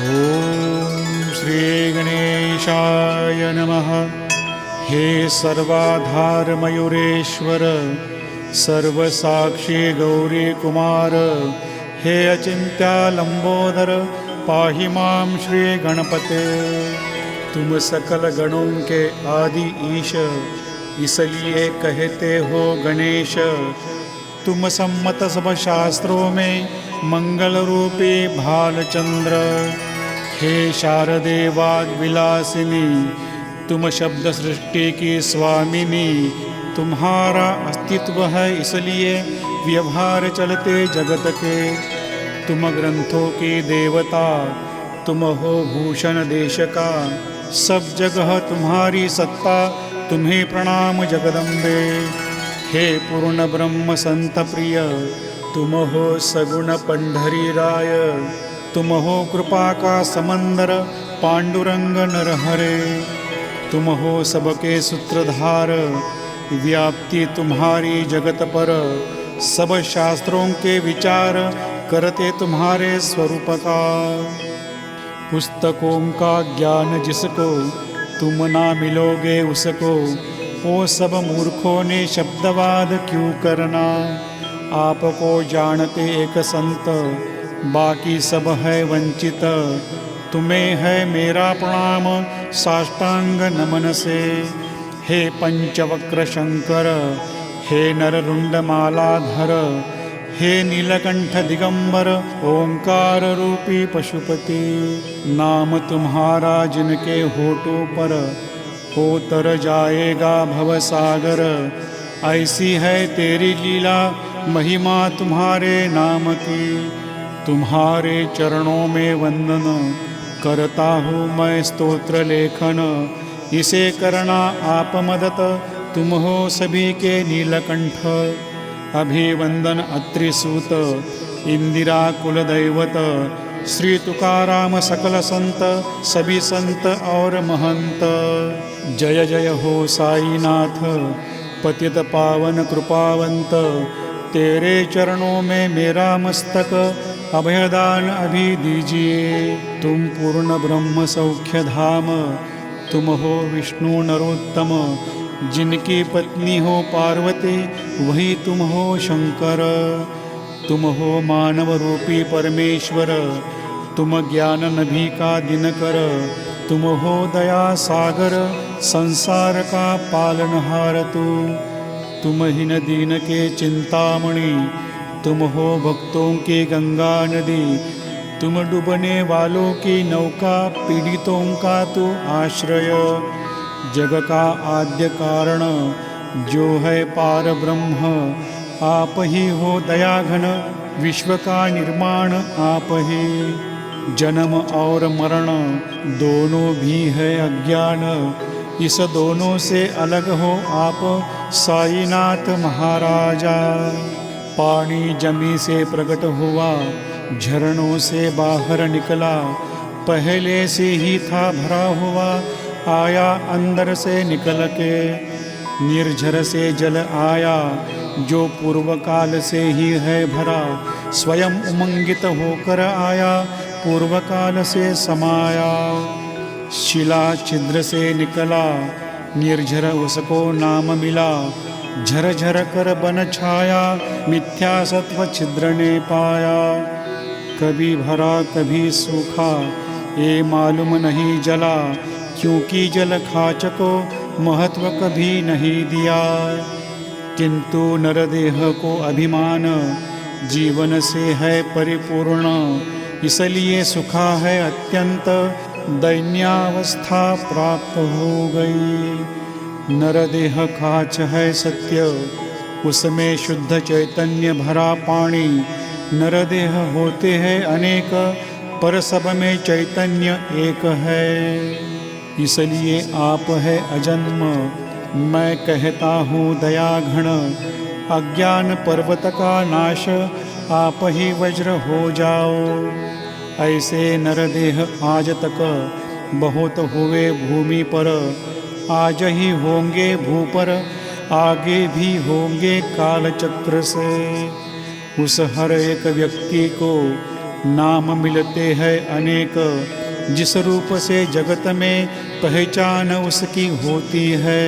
ओम श्री गणेशाय नमः। हे सर्वाधार मयूरेश्वर, सर्वसाक्षी गौरी कुमार, हे अचिंत्या लंबोदर, पाहि मां श्री गणपते। तुम सकल गणों के आदि ईश, इसलिए कहते हो गणेश। तुम सम्मत सब शास्त्रों में मंगल रूपी भालचंद्र। हे शारदे वाग विलासिनी, तुम शब्द सृष्टि की स्वामिनी। तुम्हारा अस्तित्व है इसलिए व्यवहार चलते जगत के। तुम ग्रंथों की देवता, तुम हो भूषण देश का। सब जगह तुम्हारी सत्ता, तुम्हें प्रणाम जगदम्बे। हे पूर्ण ब्रह्म संत प्रिय, तुम हो सगुण पंढरी राय। तुम हो कृपा का समंदर, पांडुरंग नरहरे। तुम हो सबके सूत्रधार, व्याप्ति तुम्हारी जगत पर। सब शास्त्रों के विचार करते तुम्हारे स्वरूप का। पुस्तकों का ज्ञान जिसको, तुम ना मिलोगे उसको। ओ सब मूर्खों ने शब्दवाद क्यों करना। आपको जानते एक संत, बाकी सब है वंचित। तुम्हें है मेरा प्रणाम साष्टांग नमन से। हे पंचवक्र शंकर, हे नररुंड मालाधर, हे नीलकंठ दिगंबर, ओंकार रूपी पशुपति। नाम तुम्हारा जिनके होठों पर, हो तर जाएगा भवसागर। ऐसी है तेरी लीला, महिमा तुम्हारे नाम की। तुम्हारे चरणों में वंदन करता हूँ मैं स्तोत्र लेखन। इसे करना आप मदद, तुम हो सभी के नीलकंठ। अभिवंदन अत्रिसूत, इंदिरा कुल दैवत। श्री तुकाराम सकल संत, सभी संत और महंत। जय जय हो साईनाथ, पतित पावन कृपावंत। तेरे चरणों में मेरा मस्तक, अभयदान अभी दीजिए। तुम पूर्ण ब्रह्म सौख्य धाम, तुम हो विष्णु नरोत्तम। जिनकी पत्नी हो पार्वती, वही तुम हो शंकर। तुम हो मानव रूपी परमेश्वर, तुम ज्ञान नभी का दिनकर। तुम हो दया सागर, संसार का पालनहार तू। तुम ही न दीन के चिंतामणि, तुम हो भक्तों की गंगा नदी। तुम डूबने वालों की नौका, पीड़ितों का तू आश्रय। जग का आद्य कारण जो है पार ब्रह्म, आप ही हो दयाघन, विश्व का निर्माण आप ही। जन्म और मरण दोनों भी है अज्ञान, इस दोनों से अलग हो आप साईनाथ महाराजा। पानी जमी से प्रकट हुआ, झरनों से बाहर निकला। पहले से ही था भरा हुआ, आया अंदर से निकल के। निर्झर से जल आया, जो पूर्व काल से ही है भरा। स्वयं उमंगित होकर आया, पूर्व काल से समाया। शिला छिद्र से निकला, निर्झर उसको नाम मिला। झरझर कर बन छाया, मिथ्या सत्व छिद्र ने पाया। कभी भरा कभी सूखा, ये मालूम नहीं जला। क्योंकि जल खाच को महत्व कभी नहीं दिया। किंतु नरदेह को अभिमान, जीवन से है परिपूर्ण। इसलिए सुखा है अत्यंत, दैन्यावस्था प्राप्त हो गई। नरदेह खाच है सत्य, उसमें शुद्ध चैतन्य भरा पानी। नरदेह होते हैं अनेक, पर सब में चैतन्य एक है। इसलिए आप है अजन्म, मैं कहता हूँ दयाघन। अज्ञान पर्वत का नाश, आप ही वज्र हो जाओ। ऐसे नरदेह आज तक बहुत हुए भूमि पर, आज ही होंगे भू पर, आगे भी होंगे कालचक्र से। उस हर एक व्यक्ति को नाम मिलते हैं अनेक, जिस रूप से जगत में पहचान उसकी होती है।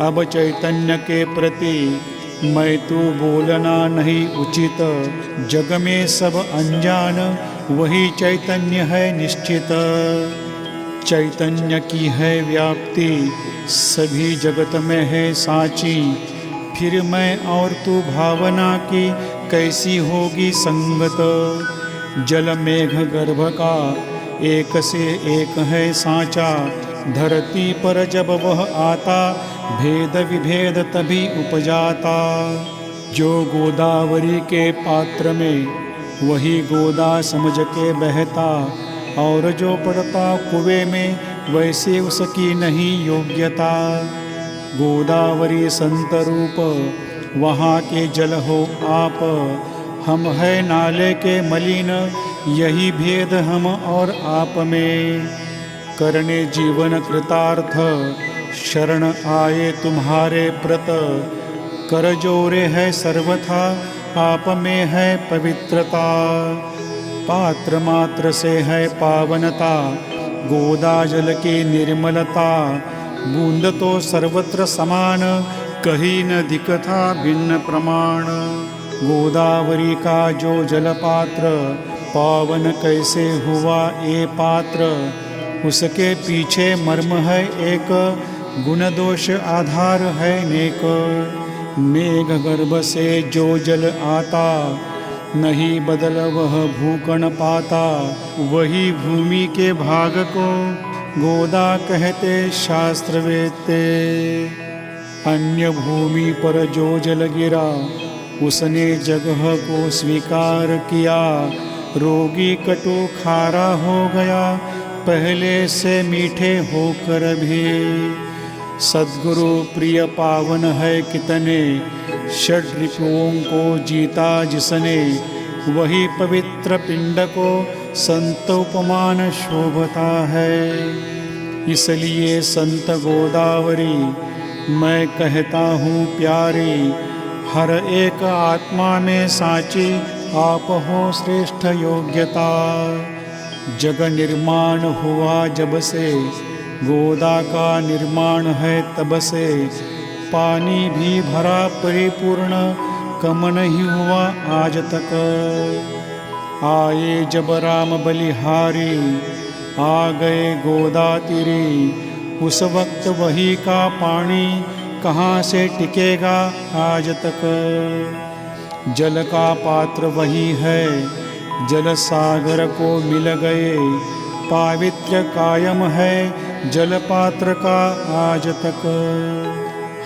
अब चैतन्य के प्रति मैं तो बोलना नहीं उचित, जग में सब अनजान वही चैतन्य है निश्चित। चैतन्य की है व्याप्ति सभी जगत में है साची, फिर मैं और तू भावना की कैसी होगी संगत। जल मेघ गर्भ का एक से एक है साचा, धरती पर जब वह आता भेद विभेद तभी उपजाता। जो गोदावरी के पात्र में वही गोदा समझ के बहता, और जो पड़ता कुएं में वैसे उसकी नहीं योग्यता। गोदावरी संत रूप वहाँ के जल हो आप, हम है नाले के मलिन यही भेद हम और आप में। करने जीवन कृतार्थ शरण आए तुम्हारे प्रत, कर जोरे है सर्वथा आप में है पवित्रता। पात्र मात्र से है पावनता गोदा जल की निर्मलता, बूंद तो सर्वत्र समान कहीं न दिखता भिन्न प्रमाण। गोदावरी का जो जलपात्र पावन कैसे हुआ ये पात्र, उसके पीछे मर्म है एक, गुण दोष आधार है नेक। मेघ गर्भ से जो जल आता, नहीं बदल वह भूकण पाता। वही भूमि के भाग को गोदा कहते शास्त्र वेत्ते। अन्य भूमि पर जो जल गिरा, उसने जगह को स्वीकार किया। रोगी कटु खारा हो गया, पहले से मीठे होकर भी। सद्गुरु प्रिय पावन है कितने, षड रिपुओं को जीता जिसने। वही पवित्र पिंड को संत उपमान शोभता है। इसलिए संत गोदावरी मैं कहता हूँ प्यारी, हर एक आत्मा में साची आप हो श्रेष्ठ योग्यता। जग निर्माण हुआ जब से, गोदा का निर्माण है तब से। पानी भी भरा परिपूर्ण, कम नहीं हुआ आज तक। आए जब राम बलिहारी, आ गए गोदा तीरी। उस वक्त वही का पानी कहाँ से टिकेगा आज तक। जल का पात्र वही है, जल सागर को मिल गए। पावित्र कायम है जल पात्र का आज तक।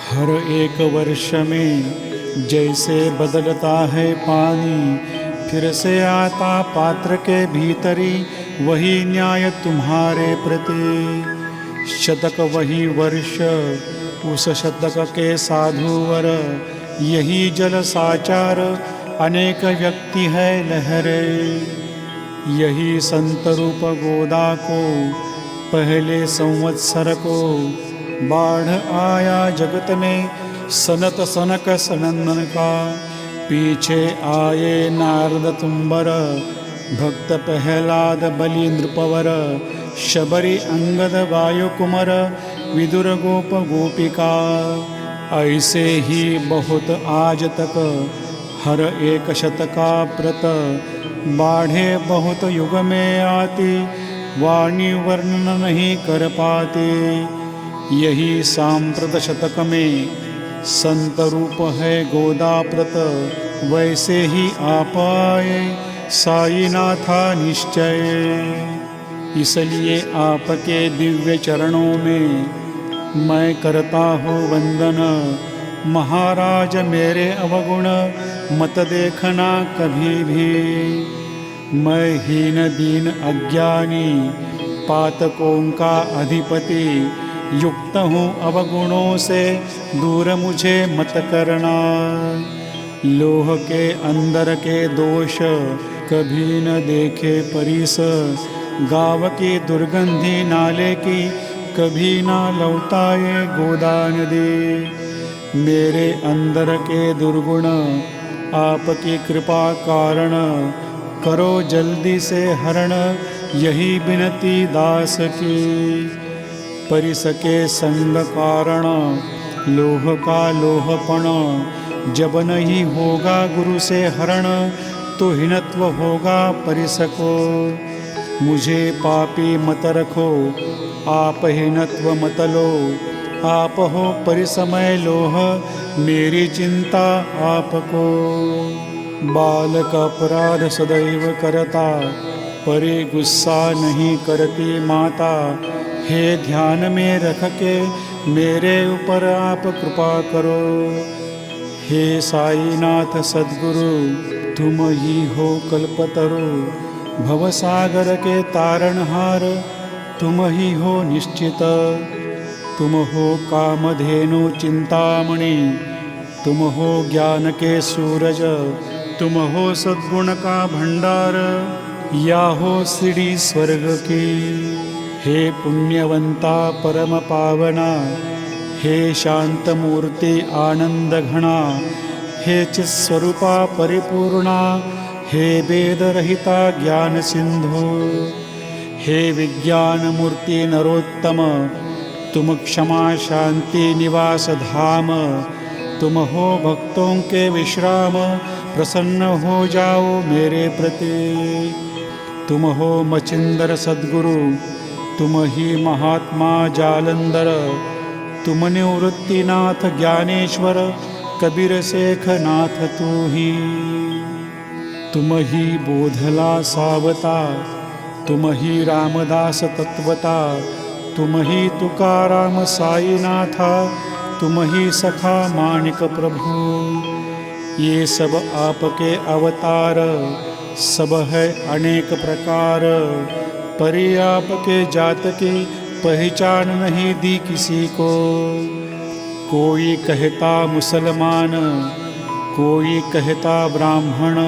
हर एक वर्ष में जैसे बदलता है पानी, फिर से आता पात्र के भीतरी वही न्याय तुम्हारे प्रति। शतक वही वर्ष, उस शतक के साधुवर, यही जल साचार अनेक व्यक्ति है लहरे। यही संत रूप गोदा को पहले संवत्सर को बाढ़ आया जगत में सनत सनक सनंदन का। पीछे आए नारद तुम्बर, भक्त प्रहलाद बलि नृपवर। शबरी अंगद वायु कुमर, विदुर गोप गोपिका। ऐसे ही बहुत आज तक हर एक शतका प्रत। बाढ़े बहुत युग में आती, वाणी वर्णन नहीं कर पाते। यही सांप्रत शतक में संत रूप है गोदाप्रत। वैसे ही आप आए साईनाथा निश्चय। इसलिए आपके दिव्य चरणों में मैं करता हूँ वंदन। महाराज मेरे अवगुण मत देखना कभी भी। मैं हीन दीन अज्ञानी, पातकों का अधिपति। युक्त हूँ अवगुणों से, दूर मुझे मत करना। लोह के अंदर के दोष कभी न देखे परिस। गाँव की दुर्गंधी नाले की कभी ना लौटाए गोदा नदी। मेरे अंदर के दुर्गुण आपकी कृपा कारण करो जल्दी से हरण, यही बिनती दास की। परिसके संग कारण, लोह का लोहपण, जब नहीं होगा गुरु से हरण, तो हीनत्व होगा परिसको। मुझे पापी मत रखो, आप हीनत्व मत लो, आप हो परिसमय लोह, मेरी चिंता आपको। बालक अपराध सदैव करता, परे गुस्सा नहीं करती माता। हे ध्यान में रख के मेरे ऊपर आप कृपा करो। हे साईनाथ सद्गुरु, तुम ही हो कल्पतरु, भवसागर के तारणहार, तुम ही हो निश्चित। तुम हो कामधेनु चिंतामणि, तुम हो ज्ञान के सूरज, तुम हो सद्गुण का भंडार, या हो सीढ़ी स्वर्ग की। हे पुण्यवंता परम पावना, हे शांत मूर्ति आनंद घना, हे चित्स्वरूपा परिपूर्णा, हे वेद रहिता ज्ञान सिंधु, हे विज्ञान मूर्ति नरोत्तम, तुम क्षमा शांति निवास धाम, तुम हो भक्तों के विश्राम, प्रसन्न हो जाओ मेरे प्रति। तुम हो मचिंदर सद्गुरु, तुम ही महात्मा जालंधर, तुम निवृत्तिनाथ ज्ञानेश्वर, कबीर शेख नाथ तू ही। तुम ही बोधला सावता, तुम ही रामदास तत्वता, तुम ही तुकाराम साईनाथा, तुम ही सखा माणिक प्रभु। ये सब आपके अवतार, सब है अनेक प्रकार, परी आपके जात की पहचान नहीं दी किसी को। कोई कहता मुसलमान, कोई कहता ब्राह्मण,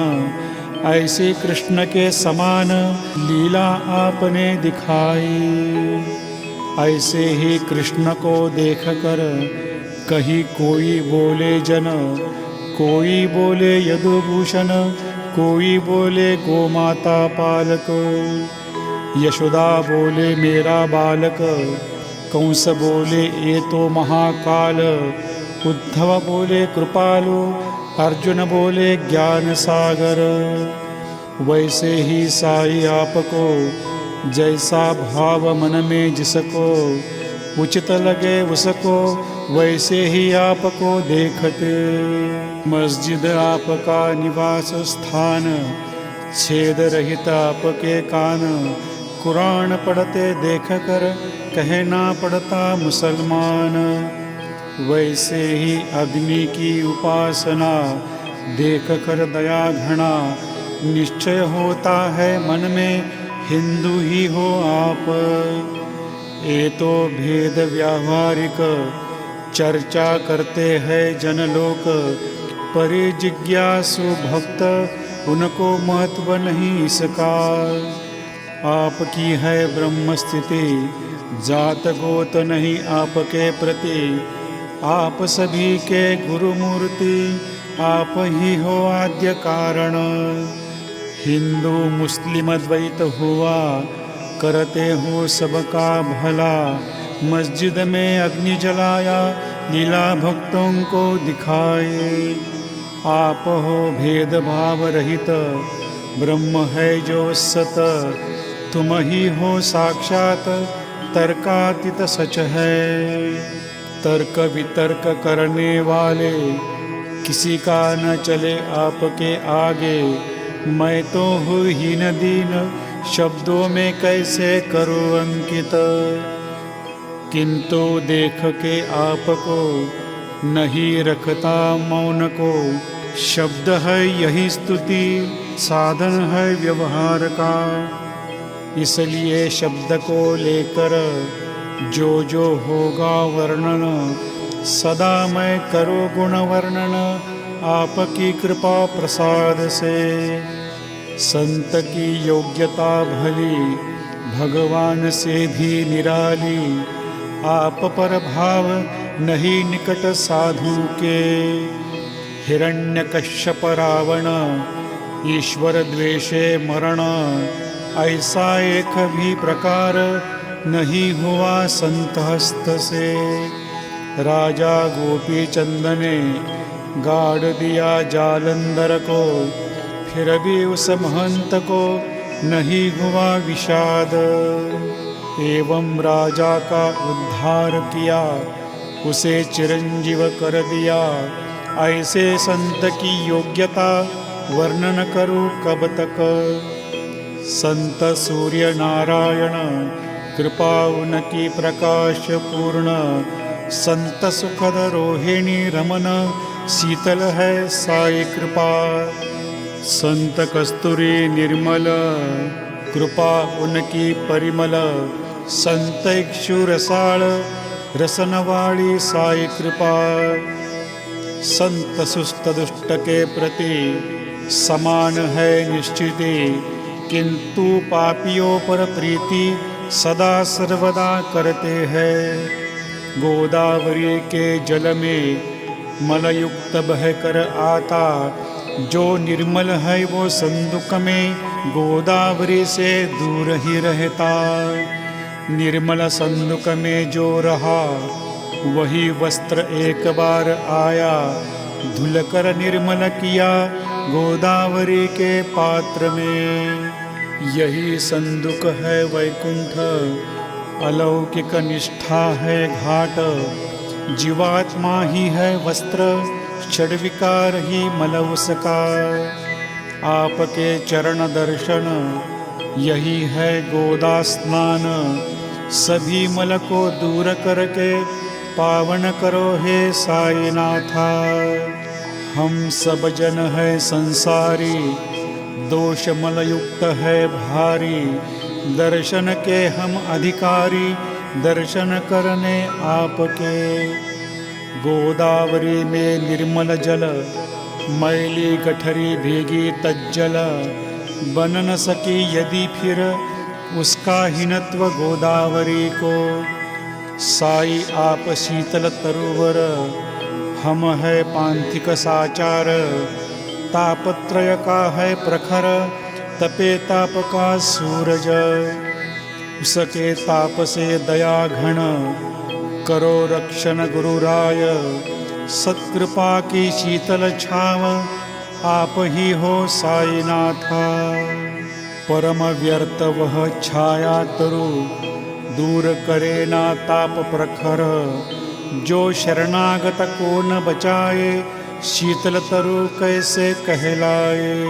ऐसे कृष्ण के समान लीला आपने दिखाई। ऐसे ही कृष्ण को देखकर कहीं कोई बोले जन, कोई बोले यदुभूषण, कोई बोले गोमाता पालक, यशोदा बोले मेरा बालक, कंस बोले ये तो महाकाल, उद्धव बोले कृपालु, अर्जुन बोले ज्ञान सागर। वैसे ही साई आपको जैसा भाव मन में जिसको उचित लगे उसको, वैसे ही आपको देखते। मस्जिद आपका निवास स्थान, छेद रहित आपके कान, कुरान पढ़ते देखकर कहना पड़ता मुसलमान। वैसे ही अग्नि की उपासना देखकर दया घना, निश्चय होता है मन में हिंदू ही हो आप। ये तो भेद व्यावहारिक चर्चा करते हैं जनलोक, परि जिज्ञासु भक्त उनको महत्व नहीं इसका। आपकी है ब्रह्म स्थिति, जात गोत नहीं आपके प्रति, आप सभी के गुरु मूर्ति, आप ही हो आद्य कारण। हिंदू मुस्लिम द्वैत हुआ, करते हो सबका भला, मस्जिद में अग्नि जलाया, लीला भक्तों को दिखाए। आप हो भेदभाव रहित, ब्रह्म है जो सत, तुम ही हो साक्षात, तर्कातीत सच है। तर्क वितर्क करने वाले किसी का न चले आपके आगे, मैं तो हूँ हीन दीन, शब्दों में कैसे करूँ अंकित। किंतु देख के आपको नहीं रखता मौन को, शब्द है यही स्तुति, साधन है व्यवहार का। इसलिए शब्द को लेकर जो जो होगा वर्णन, सदा मैं करो गुण वर्णन, आपकी कृपा प्रसाद से। संत की योग्यता भली, भगवान से भी निराली, आप पर भाव नहीं निकट साधु के। हिरण्यकश्यप रावण ईश्वर द्वेषे मरण, ऐसा एक भी प्रकार नहीं हुआ संत हस्त से। राजा गोपी चंद ने गाड़ दिया जालंधर को, फिर भी उस महंत को नहीं हुआ विषाद। एवं राजा का उद्धार किया, उसे चिरंजीव कर दिया। ऐसे संत की योग्यता वर्णन करूं कब तक। संत सूर्य नारायण, कृपा उनकी प्रकाश पूर्ण। संत सुखद रोहिणी रमन, शीतल है साई कृपा। संत कस्तूरी निर्मल, कृपा उनकी परिमल। संत इक्षु रसाळ, रसनवाड़ी साई कृपा। संत सुस्त दुष्ट के प्रति समान है निश्चिति, किंतु पापियों पर प्रीति सदा सर्वदा करते हैं। गोदावरी के जल में मलयुक्त बहकर आता, जो निर्मल है वो संदुक में गोदावरी से दूर ही रहता। निर्मल संदुक में जो रहा, वही वस्त्र एक बार आया, धुलकर निर्मल किया गोदावरी के पात्र में। यही संदुक है वैकुंठ, अलौकिक निष्ठा है घाट। जीवात्मा ही है वस्त्र, षड्विकार ही मल उसका। आपके चरण दर्शन, यही है गोदा स्नान। सभी मल को दूर करके पावन करो हे साईनाथा। हम सब जन है संसारी, दोष मल युक्त है भारी। दर्शन के हम अधिकारी, दर्शन करने आपके। गोदावरी में निर्मल जल, मैली गठरी भीगी तज्जल। बन न सकी यदि फिर उसका हीनत्व गोदावरी को। साई आप शीतल तरुवर, हम है पांथिक साचार। तापत्रय का है प्रखर, तपे ताप का सूरज। उसके ताप से दया घन, करो रक्षण गुरुराय। सत्कृपा की शीतल छाव, आप ही हो साईनाथा। परम व्यर्थ वह छाया तरु, दूर करे ना ताप प्रखर। जो शरणागत को न बचाए, शीतल तरु कैसे कहलाए।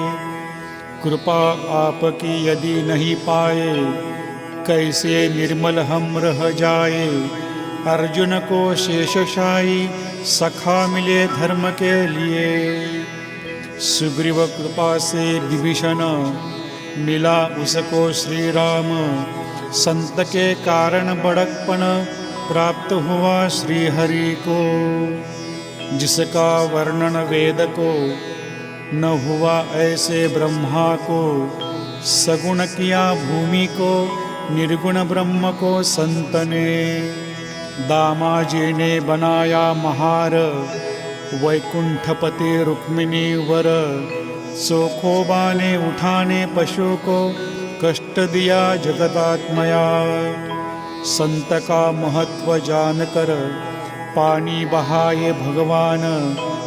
कृपा आपकी यदि नहीं पाए, कैसे निर्मल हम रह जाए। अर्जुन को शेषशायी सखा मिले धर्म के लिए। सुग्रीव कृपा से विभीषण, मिला उसको श्री राम। संत के कारण बड़कपन, प्राप्त हुआ श्री हरि को। जिसका वर्णन वेद को, न हुआ ऐसे ब्रह्मा को। सगुण किया भूमि को, निर्गुण ब्रह्म को संत ने। दामाजी ने बनाया महार, वैकुंठपति रुक्मिणी वर। सोखोबा ने उठाने पशु को, कष्ट दिया जगदात्मया। संत का महत्व जानकर, पानी बहाए भगवान।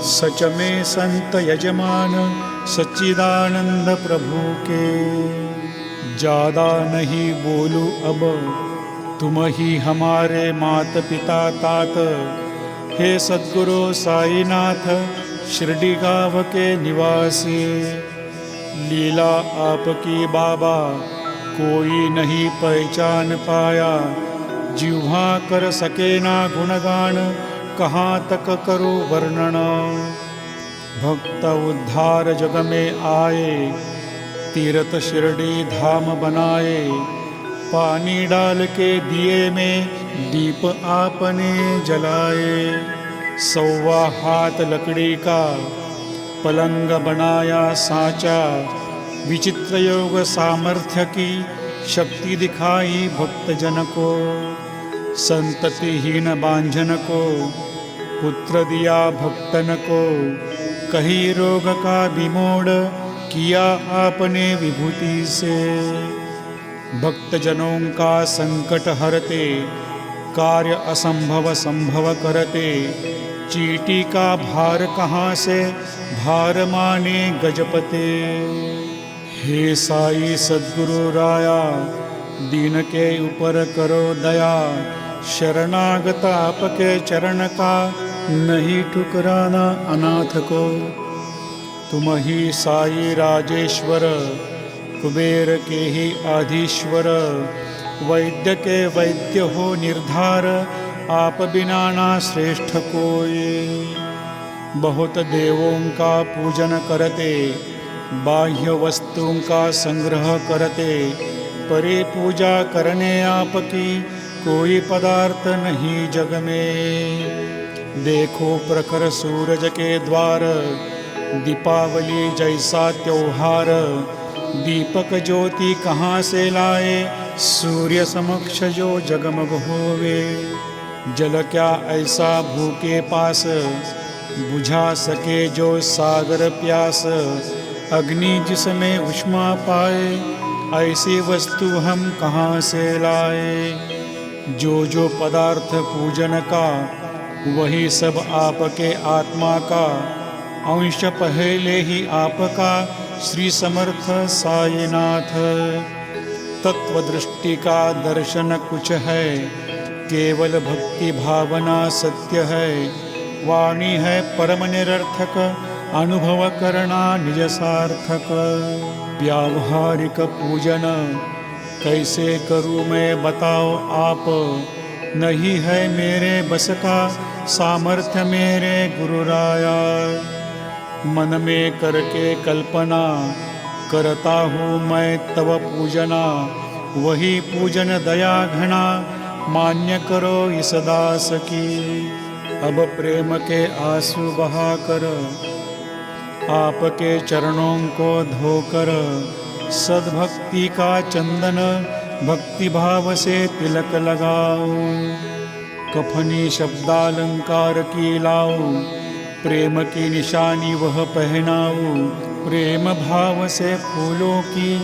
सच में संत यजमान, सच्चिदानंद प्रभु के। ज्यादा नहीं बोलूं अब, तुम ही हमारे मात पिता तात। हे सद्गुरु साईनाथ, शिरडी गाँव के निवासी। लीला आपकी बाबा, कोई नहीं पहचान पाया। जिह्वा कर सके ना गुणगान, कहाँ तक करूं वर्णन। भक्त उद्धार जग में आए, तीर्थ शिरडी धाम बनाए। पानी डाल के दिए में, दीप आपने जलाए। 1.25 हाथ लकड़ी का, पलंग बनाया साचा। विचित्र योग सामर्थ्य की, शक्ति दिखाई भक्त जन को। संततिहीन बांझन को, पुत्र दिया भक्तन को। कही रोग का विमोड़, किया आपने विभूति से। भक्तजनों का संकट हरते, कार्य असंभव संभव करते, चींटी का भार कहाँ से भार माने गजपते। हे साई सद्गुरु राया, दीन के ऊपर करो दया, शरणागत आपके चरण का नहीं ठुकराना अनाथ को। तुम ही साई राजेश्वर, कुबेर के ही आधीश्वर, वैद्य के वैद्य हो निर्धार, आप बिना ना श्रेष्ठ कोई। बहुत देवों का पूजन करते, बाह्य वस्तुओं का संग्रह करते, परे पूजा करने आपकी कोई पदार्थ नहीं जग में। देखो प्रखर सूरज के द्वार, दीपावली जैसा त्योहार, दीपक ज्योति कहाँ से लाए, सूर्य समक्ष जो जगमग होवे। जल क्या ऐसा भूखे पास, बुझा सके जो सागर प्यास, अग्नि जिसमें उष्मा पाए, ऐसी वस्तु हम कहाँ से लाए। जो पदार्थ पूजन का, वही सब आपके आत्मा का, अंश पहले ही आपका श्री समर्थ साईनाथ। तत्व दृष्टि का दर्शन कुछ है, केवल भक्ति भावना सत्य है। वाणी है परम निरर्थक, अनुभव करना निज सार्थक। व्यावहारिक पूजन कैसे करूँ मैं बताओ आप, नहीं है मेरे बस का सामर्थ्य मेरे गुरुराया। मन में करके कल्पना करता हूँ मैं तव पूजना, वही पूजन दया घना मान्य करो इस दास की। अब प्रेम के आंसू बहा कर, आपके चरणों को धोकर, सद्भक्ति का चंदन भक्ति भाव से तिलक लगाओ। कफनी शब्दालंकार की लाओ, प्रेम की निशानी वह पहनाओ। प्रेम भाव से फूलों की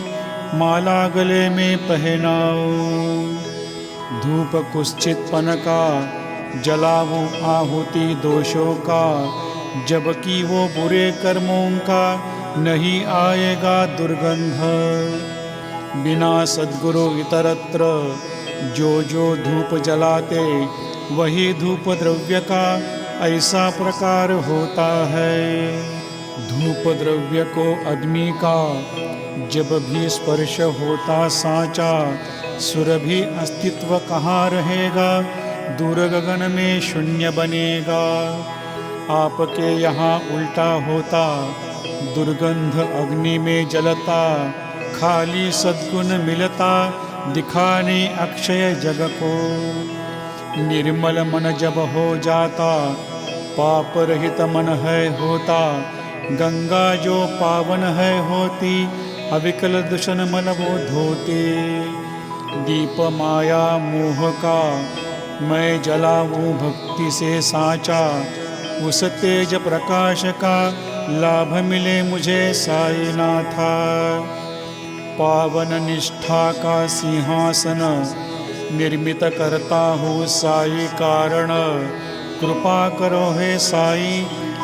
माला गले में पहनाओ। धूप कुश्चितपन का जलाऊं आहुति दोषों का, जबकि वो बुरे कर्मों का नहीं आएगा दुर्गंध। बिना सद्गुरु इतरत्र जो धूप जलाते, वही धूप द्रव्य का ऐसा प्रकार होता है। धूप द्रव्य को अग्नि का जब भी स्पर्श होता साचा, सुरभि अस्तित्व कहाँ रहेगा, दूर गगन में शून्य बनेगा। आपके यहाँ उल्टा होता, दुर्गंध अग्नि में जलता, खाली सद्गुण मिलता दिखाने अक्षय जग को। निर्मल मन जब हो जाता, पाप रहित मन है होता, गंगा जो पावन है होती, अविकल दूषण मल वो धोते। दीप माया मोह का मैं जलाऊं भक्ति से साचा, उस तेज प्रकाश का लाभ मिले मुझे साईनाथा। पावन निष्ठा का सिंहासन निर्मित करता हूँ साई कारण, कृपा करो हे साई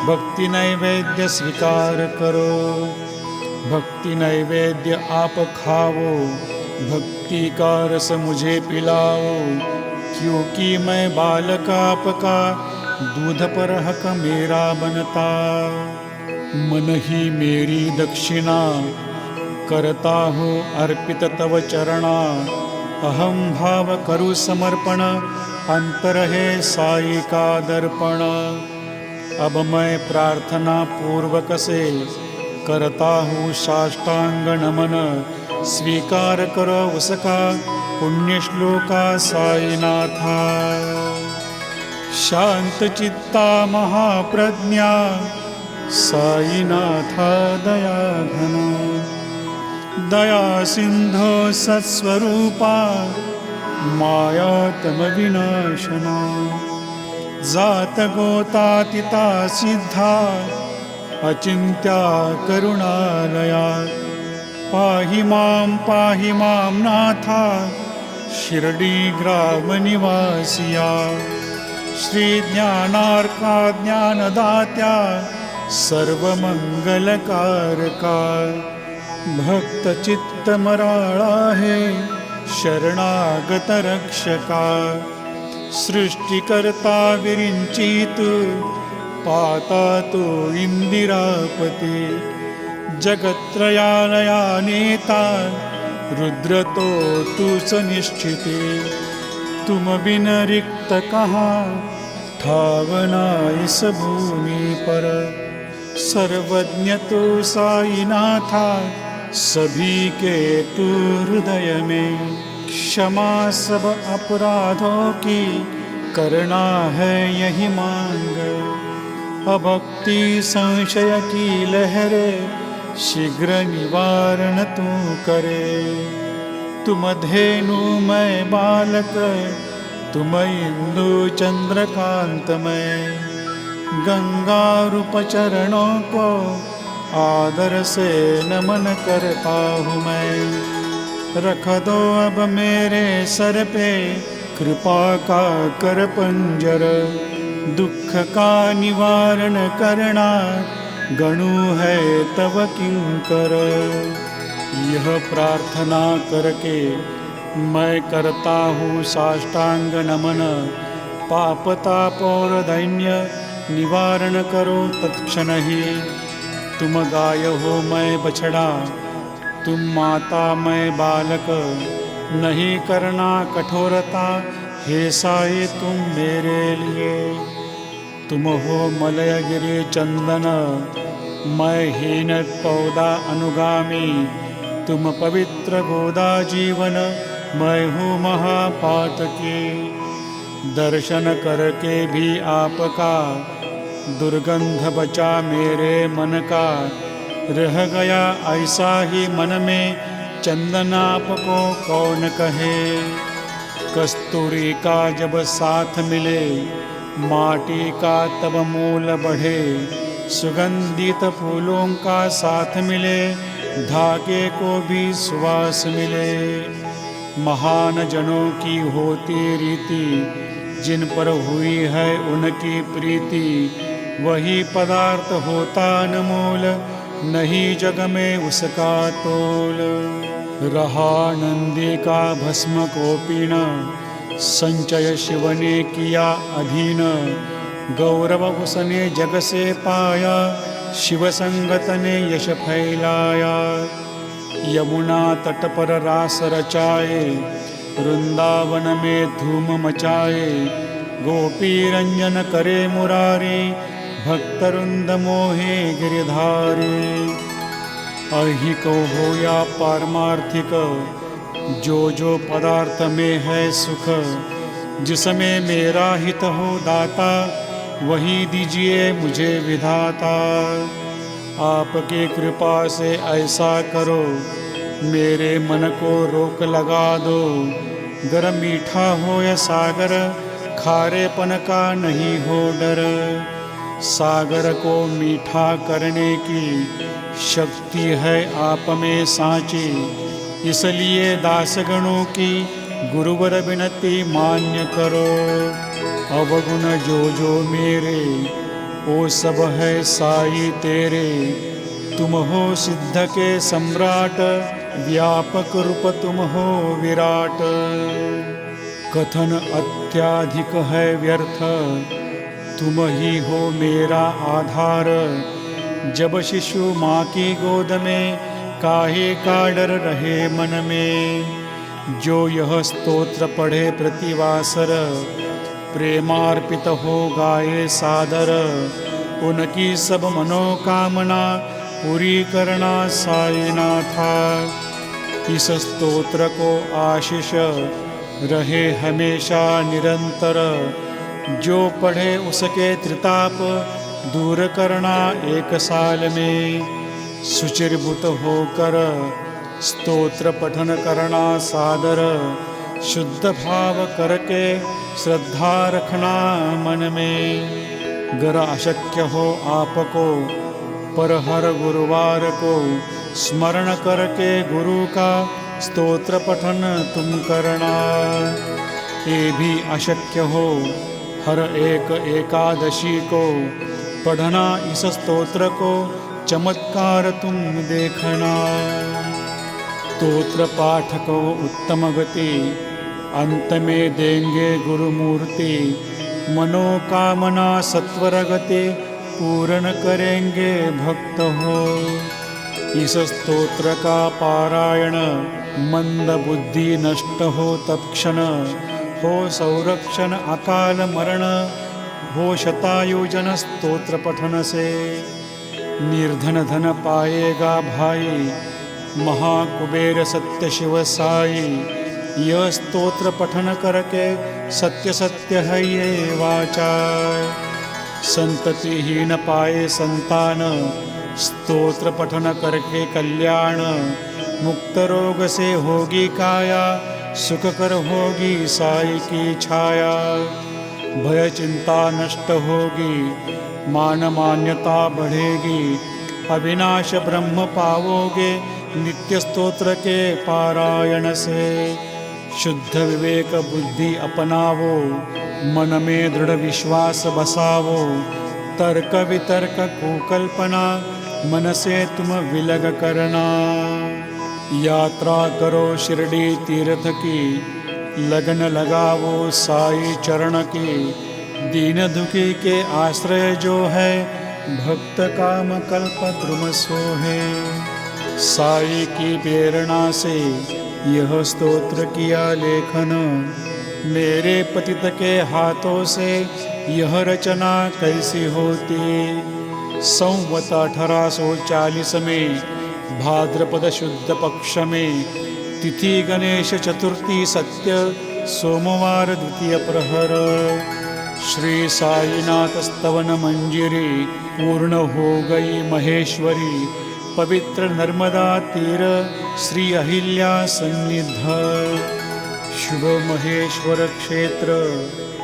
भक्ति नैवेद्य स्वीकार करो। भक्ति नैवेद्य आप खाओ, भक्ति का रस मुझे पिलाओ, क्योंकि मैं बालक आपका दूध पर हक मेरा बनता। मन ही मेरी दक्षिणा करता हूँ अर्पित तव चरणा, अहम भाव करु समर्पण, अंतर है साई का दर्पण। अब मैं प्रार्थना पूर्वक से करता हूँ साष्टांग नमन, स्वीकार करो उसका पुण्य श्लोका साईनाथा। शांत चित्ता महाप्रज्ञा साईनाथा दया घना, दया सिंधो सत्स्वरूपा मायातम विनाशना। जात गोतातिता सिद्धा अचिंत्या करुणालया। पाहि मां नाथा शिरडी ग्राम निवासिया। श्री ज्ञानार्का ज्ञानदात्या सर्वमंगलकारका। भक्त चित्त मराळा हे शरणागत रक्षका। सृष्टिकर्ता विरिंचित पाता तो इंदिरापती। जगत्रयालया नेता रुद्र तो तुस निश्चिते। तुम बिन रिक्त कहाँ ठावना इस भूमि पर। सर्वज्ञ तो साईनाथा सभी के तू हृदय में। क्षमा सब अपराधों की करना है यही मांग। अभक्ति संशय की लहरे शीघ्र निवारण तू करे। तुम धेनु मैं बालक तुम इंदु चंद्रकांतमय। गंगा रूप चरणों को आदर से नमन करता हूँ मैं। रख दो अब मेरे सर पे कृपा का कर पंजर। दुख का निवारण करना गणु है तव किंकर। यह प्रार्थना करके मैं करता हूँ साष्टांग नमन। पाप ताप और दैन्य निवारण करो तत्क्षण ही। तुम गाय हो मैं बछड़ा तुम माता मैं बालक। नहीं करना कठोरता हे साई तुम मेरे लिए। तुम हो मलयगिरी चंदन मैं हीन पौधा अनुगामी। तुम पवित्र गोदा जीवन मैं हूँ महापातकी। दर्शन करके भी आपका दुर्गंध बचा मेरे मन का। रह गया ऐसा ही मन में चंदन आपको कौन कहे। कस्तूरी का जब साथ मिले माटी का तब मूल बढ़े। सुगंधित फूलों का साथ मिले धागे को भी सुवास मिले। महान जनों की होती रीति जिन पर हुई है उनकी प्रीति। वही पदार्थ होता अनमोल नहीं जग में उसका तोल। रहा नंदी का भस्म को पीना संचय शिव ने किया अधीन। गौरव उसने जग से पाया शिव संगत ने यश फैलाया। यमुना तट पर रास रचाए वृंदावन में धूम मचाए। गोपी रंजन करे मुरारी भक्तरुंद मोहे गिरधारी। ऐहिक हो या पारमार्थिक जो पदार्थ में है सुख। जिसमें मेरा हित हो दाता वही दीजिए मुझे विधाता। आपकी कृपा से ऐसा करो मेरे मन को रोक लगा दो। गर मीठा हो या सागर खारेपन का नहीं हो डर। सागर को मीठा करने की शक्ति है आप में सांची। इसलिए दासगणों की गुरुवर विनती मान्य करो। अवगुण जो मेरे वो सब है साई तेरे। तुम हो सिद्ध के सम्राट व्यापक रूप तुम हो विराट। कथन अत्याधिक है व्यर्थ तुम ही हो मेरा आधार। जब शिशु माँ की गोद में काहे का डर रहे मन में। जो यह स्तोत्र पढ़े प्रतिवासर प्रेमार्पित हो गाये सादर। उनकी सब मनोकामना पूरी करना साईनाथा। इस स्तोत्र को आशीष रहे हमेशा निरंतर। जो पढ़े उसके त्रिताप दूर करना 1 साल में। शुचिर्भूत होकर स्तोत्र पठन करना सादर। शुद्ध भाव करके श्रद्धा रखना मन में। गर अशक्य हो आपको पर हर गुरुवार को स्मरण करके गुरु का स्तोत्र पठन तुम करना। ये भी अशक्य हो हर एक एकादशी को पढ़ना इस स्तोत्र को चमत्कार तुम देखना। स्तोत्र पाठ को उत्तम गति अंत में देंगे गुरुमूर्ति। मनोकामना सत्वर गति पूर्ण करेंगे भक्त हो। इस स्तोत्र का पारायण मंद बुद्धि नष्ट हो तत्क्षण हो संरक्षण अकाल मरण हो शतायुजन स्तोत्र पठन से। निर्धन धन पाएगा भाई महाकुबेर सत्य शिव साई। यह स्तोत्र पठन करके सत्य सत्य है ये वाचा। संततिहीन पाए संतान स्तोत्र पठन करके कल्याण। मुक्त रोग से होगी काया सुखकर होगी साई की छाया। भय चिंता नष्ट होगी मान मान्यता बढ़ेगी। अविनाश ब्रह्म पाओगे नित्य स्तोत्र के पारायण से। शुद्ध विवेक बुद्धि अपनावो मन में दृढ़ विश्वास बसावो। तर्क वितर्क कुकल्पना मन से तुम विलग करना। यात्रा करो शिरडी तीर्थ की लगन लगावो साई चरण की। दीन दुखी के आश्रय जो है भक्त काम कल्प द्रुम सोहे। साई की प्रेरणा से यह स्तोत्र किया लेखन। मेरे पतित के हाथों से यह रचना कैसी होती। संवत 1840 में भाद्रपद शुद्ध पक्ष में तिथि गणेश चतुर्थी सत्य सोमवार द्वितीय प्रहर। श्री साईनाथ स्तवन मंजिरी पूर्ण हो गई महेश्वरी। पवित्र नर्मदा तीर श्री अहिल्या सन्निध। शुभ महेश्वर क्षेत्र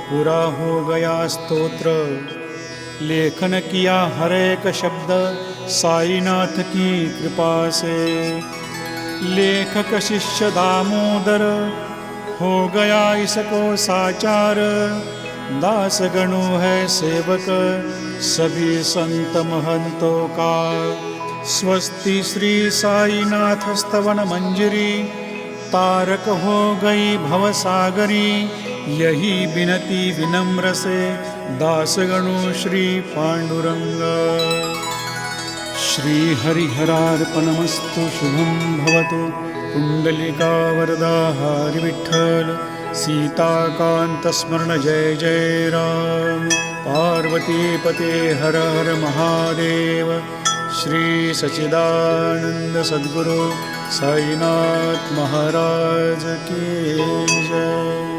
पूरा हो गया स्तोत्र। लेखन किया हर एक शब्द साईनाथ की कृपा से। लेखक शिष्य दामोदर हो गया इसको साचार। दास गणु है सेवक सभी संत महंतों का। स्वस्ति श्री साईनाथ स्तवन मंजरी तारक हो गई भवसागरी। यही विनती विनम्र से दास गणु श्री पांडुरंग। श्री हरिहरार्पणमस्तु शुभं भवतु। कुंडलिका वरदा हरि विठ्ठल। सीताकांत स्मरण जय जय राम। पार्वती पते हर हर महादेव। श्री सच्चिदानंद सद्गुरु साईनाथ महाराज की जय।